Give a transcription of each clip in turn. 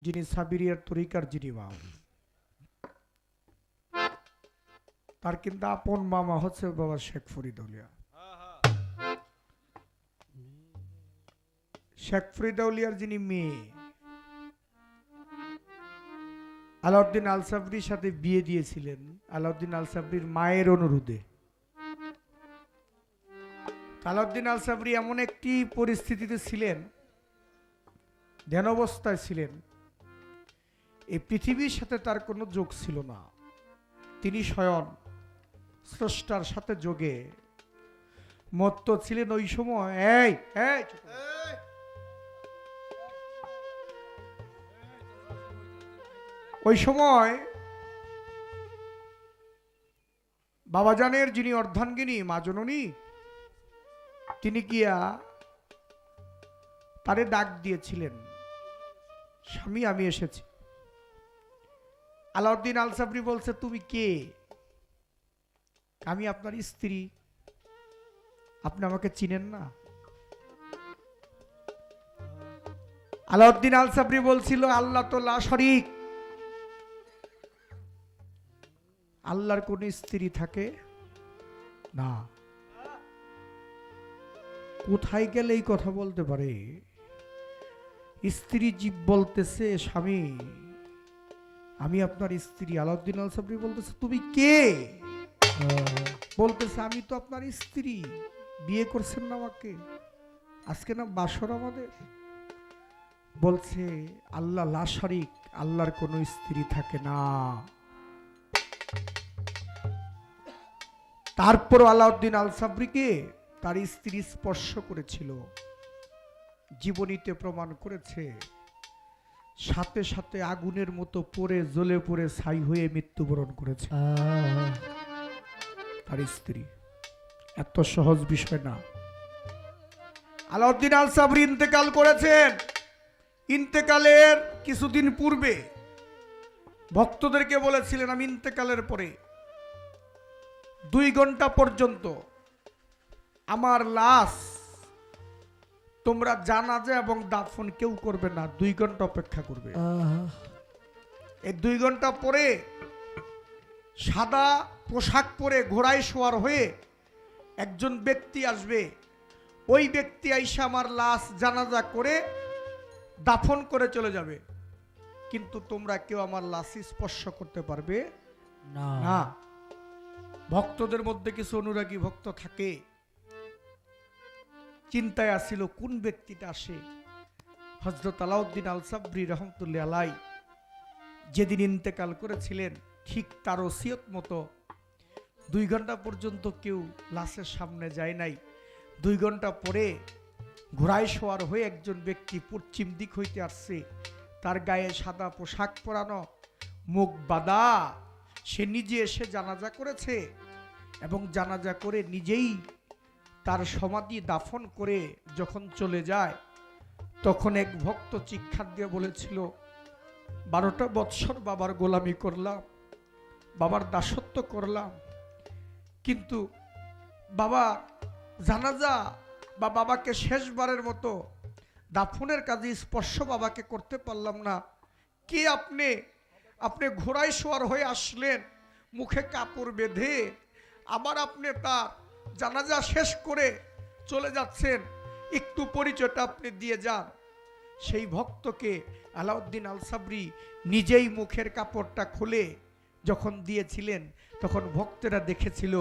যিনি সাবিরিয়ার তরিকার যিনি ইমাম, তার কিন্তু আপন মামা হচ্ছে বাবা শেখ ফরিদৌলিয়া। শেখ ফরিদৌলিয়ার যিনি মেয়ে আলাউদ্দিন আল সাবরির সাথে বিয়ে দিয়েছিলেন আলাউদ্দিন আল সাবরির মায়ের অনুরোধে। আলাউদ্দিন আল সাবরি এমন একটি পরিস্থিতিতে ছিলেন, ধ্যান অবস্থায় ছিলেন, এই পৃথিবীর সাথে তার কোনো যোগ ছিল না। তিনি স্বয়ং স্রষ্টার সাথে যোগে মত্ত ছিলেন ওই সময়। ওই সময় বাবাজানের যিনি অর্ধাঙ্গিনী মা জননী, তিনি গিয়া তারে ডাক দিয়েছিলেন, স্বামী আমি এসেছি। আলাউদ্দিন আল সাবরি বলছে, তুমি কে? আমি আপনার স্ত্রী, আপনি আমাকে চিনেন না? আলাউদ্দিন আল সাবরি বলছিল, আল্লাহ তো লা শরীক, আল্লাহর কোন স্ত্রী থাকে না। কোথায় গেলে এই কথা বলতে পারে? স্ত্রী জীব বলতেছে, স্বামী আমি আপনার স্ত্রী। আলাউদ্দিন আল সাবরি বলতেছে, তুমি কে? বলতেছে, আমি তো আপনার স্ত্রী, বিয়ে করছেন না আমাকে, আজকে না বাসর আমাদের। বলছে, আল্লাহ লা শরীক, আল্লাহর কোন স্ত্রী থাকে না। তারপর আলাউদ্দিন আল সাবরিকে তার স্ত্রী স্পর্শ করেছিল, জীবনীতে প্রমাণ করেছে, সাথে সাথে আগুনের মতো পড়ে জ্বলে পড়ে ছাই হয়ে মৃত্যুবরণ করেছে তার স্ত্রী। এত সহজ বিষয় না। আলাউদ্দিন আল সাবরি ইন্তেকাল করেছেন। ইন্তেকালের কিছুদিন পূর্বে ভক্তদেরকে বলেছিলেন, আমি ইন্তেকালের পরে 2 ঘন্টা পর্যন্ত আমার লাশ তোমরা জানাজা এবং দাফন কেউ করবে না, 2 ঘন্টা অপেক্ষা করবে। এই 2 ঘন্টা পরে সাদা পোশাক পরে ঘোড়ায় সওয়ার হয়ে একজন ব্যক্তি আসবে। ওই ব্যক্তি আইসা আমার লাশ জানাজা করে দাফন করে চলে যাবে, কিন্তু তোমরা কেউ আমার লাশ স্পর্শ করতে পারবে না। ভক্তদের মধ্যে কিছু অনুরাগী ভক্ত থাকে, চিন্তায় আসিল কোন ব্যক্তিটা আসে। হযরত আলাউদ্দিন আল সাবরি রহমতুল্লাহ আলাই যেদিন ইন্তেকাল করেছিলেন, ঠিক তার ওসিয়ত মতো 2 ঘন্টা পর্যন্ত কেউ লাশের সামনে যায় নাই। 2 ঘন্টা পরে ঘোড়ায় সওয়ার হয়ে একজন ব্যক্তি পশ্চিম দিক হইতে আসছে, তার গায়ে সাদা পোশাক পরানো, মুখ বাঁধা। সে নিজে এসে জানাজা করেছে এবং জানাজা করে নিজেই তার সমাধি দাফন করে যখন চলে যায়, তখন এক ভক্ত চিৎকার দিয়ে বলেছিল, 12টা বৎসর বাবার গোলামি করলাম, বাবার দাসত্ব করলাম, কিন্তু বাবা জানাজা বা বাবাকে শেষবারের মতো দাফনের কাজে স্পর্শ বাবাকে করতে পারলাম না। কে আপনি? আপনি ঘোড়ায় সওয়ার হয়ে আসলেন, মুখে কাপড় বেঁধে, আবার আপনি তার জানাজা শেষ করে চলে যাচ্ছেন, একটু পরিচয়টা আপনি দিয়ে যান। সেই ভক্তকে আলাউদ্দিন আল সাবরি নিজেই মুখের কাপড়টা খুলে যখন দিয়েছিলেন, তখন ভক্তেরা দেখেছিল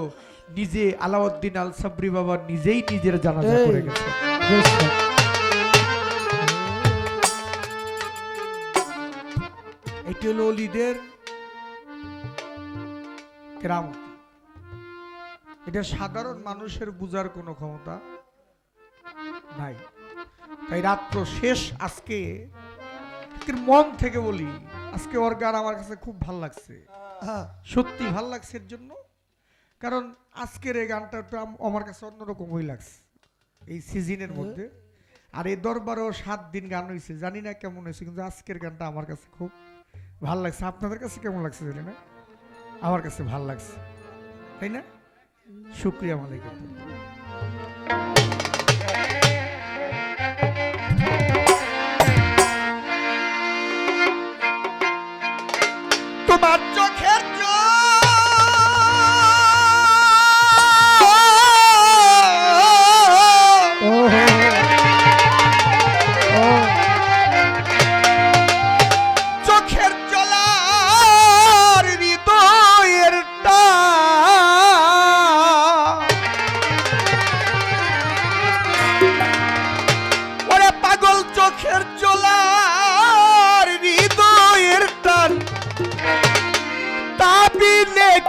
নিজে আলাউদ্দিন আল সাবরি বাবা নিজেই নিজের জানাজা করে গেছে। এটি হলো ওলিদের কেরামত। এটা সাধারণ মানুষের বুঝার কোনো ক্ষমতা নাই। তাই রাত্র শেষ, আজকে মন থেকে বলি, আজকে ওর গান আমার কাছে খুব ভাল লাগছে, সত্যি ভাল লাগছে। এর জন্য কারণ আজকের এই গানটা আমার কাছে অন্যরকম হয়ে লাগছে এই সিজনের মধ্যে। আর এই দরবারও 7 দিন গান হয়েছে, জানি না কেমন হয়েছে, কিন্তু আজকের গানটা আমার কাছে খুব ভাল লাগছে। আপনাদের কাছে কেমন লাগছে জানি না, আমার কাছে ভাল লাগছে, তাই না? শুকরিয়া মালিকের।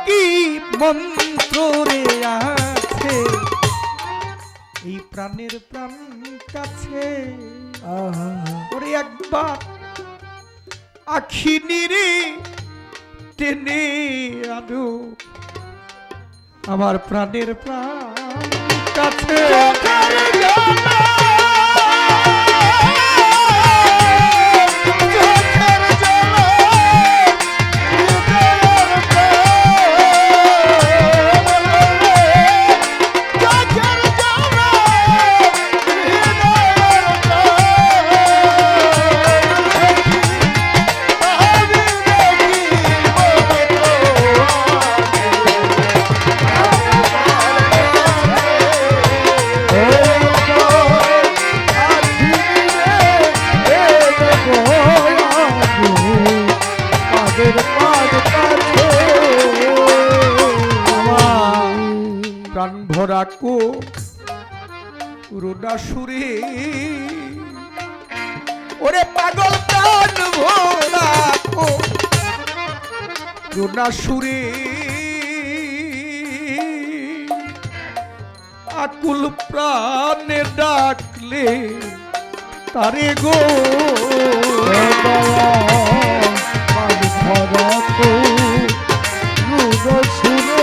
কি মন্ত্র রে আছে এই প্রাণের প্রাণ কাছে ওরে একবার আখি নিরে টেনে আনো আমার প্রাণের প্রাণ কাছে প্রাণ ভরা কো রোডা সুরে ওরে পাগল প্রাণ ভরা কো রোডা সুরে আকুল প্রাণে ডাকলে তারে গো প্রাণ ভরা কো রোডা সুরে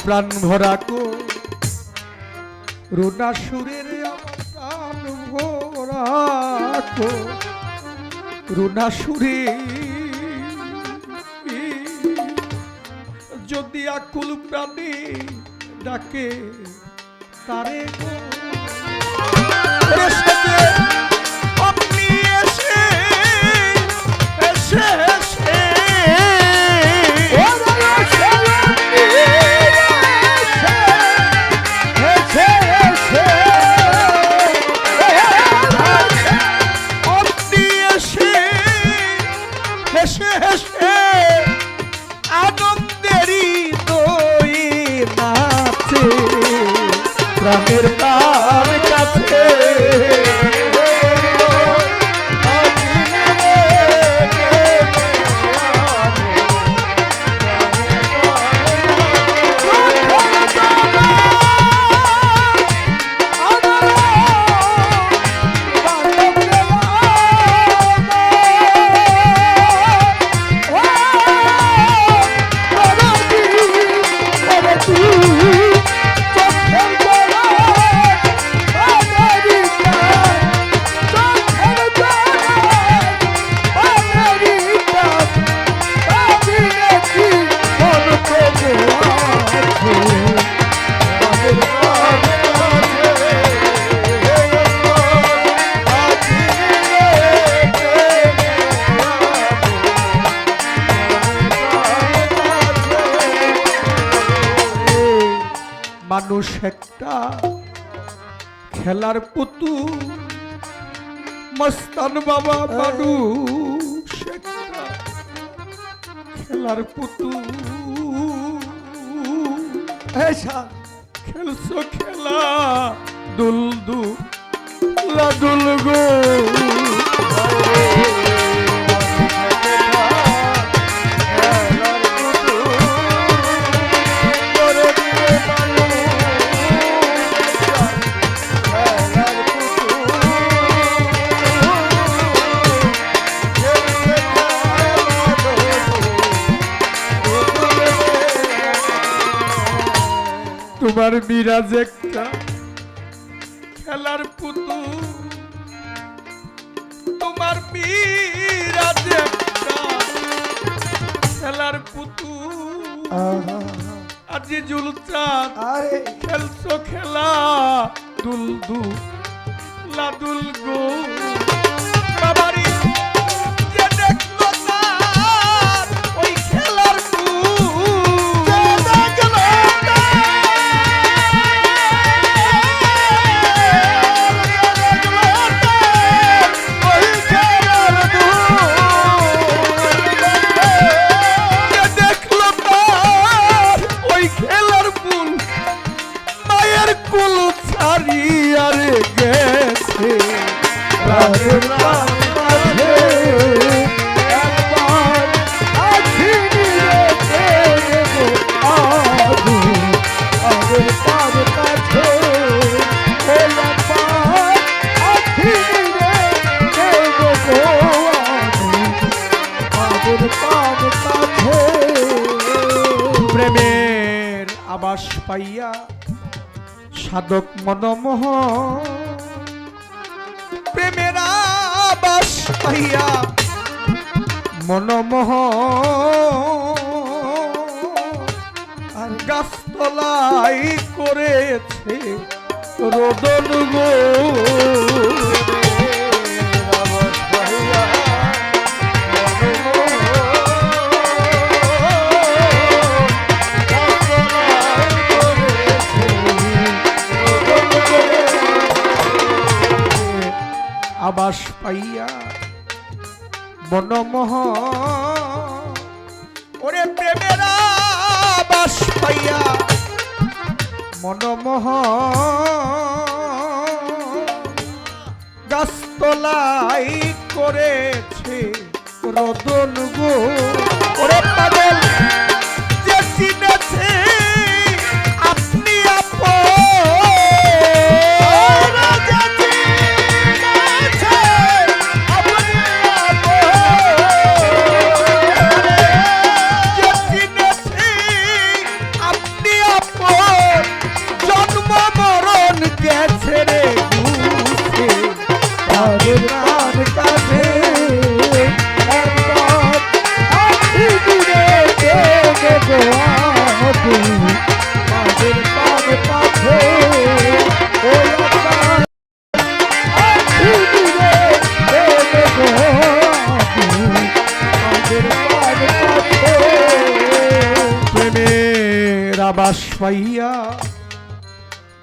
প্রাণ ভরা কো রোনা সুরের প্রাণ ভরা কো রোনা সুরে যদি আকুল প্রাণে ডাকে তারে গো আপনি এসে এসে এসে আনন্দেরই দই নাচে প্রাণের তার কাছে মানুষ একটা খেলার পুতুল মস্তান বাবা মানুষ একটা খেলার পুতুল খেলছো খেলা দুল দুল গো তোমার মিরাজ একটা খেলার পুতুল তোমার মিরাজ একটা খেলার পুতুল আজি জুলচাঁদ খেলছো খেলা দুল দুল গো বাবারি যে দেখলো না ওই খেলার কুল প্রেমের আবাস পাইয়া সাধক মনমোহ, প্রেমের আবাস পাইয়া মনমোহ, আর গাছতলাই করেছে রোদন গো। আবাস পাইয়া মনমোহ, ওরে প্রেমের আবাস পাইয়া মনমোহ, গাছতলাই করেছে রোদন গো। ওরে পাগল যে চিনেছে আপনি আপন, আবাস পাইয়া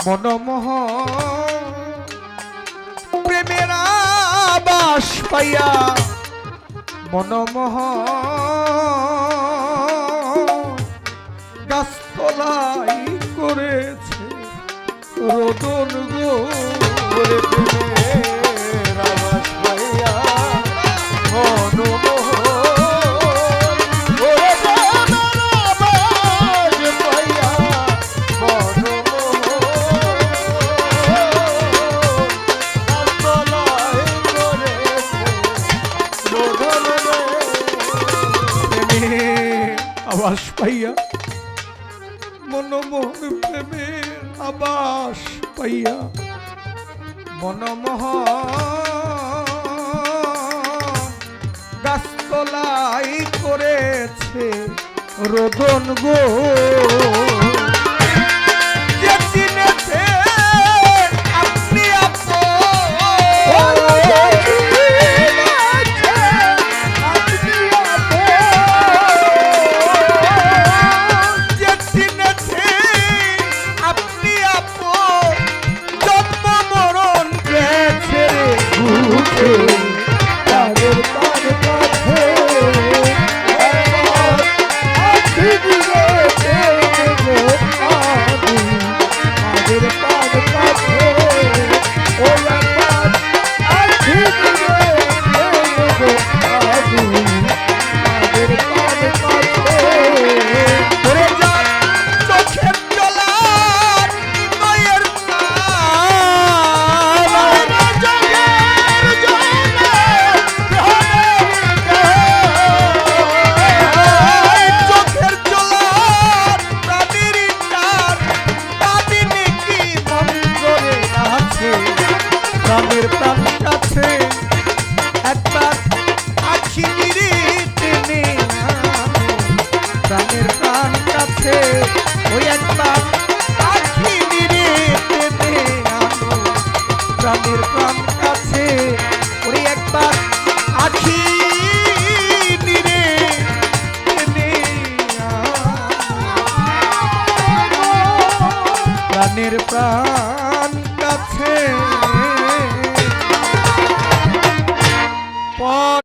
মনমোহ, প্রেমের আবাস পাইয়া মনমোহ, গাছতলাই করেছে রোদন গো। প্রেমের আবাস পাইয়া মনমোহ, আবাস পাইয়া মনমোহ, প্রেমের আবাস পাইয়া মনমোহ, গাছতলাই করেছে রোদন গো। যে চিনেছে আপনি প্রাণের প্রাণ কাছে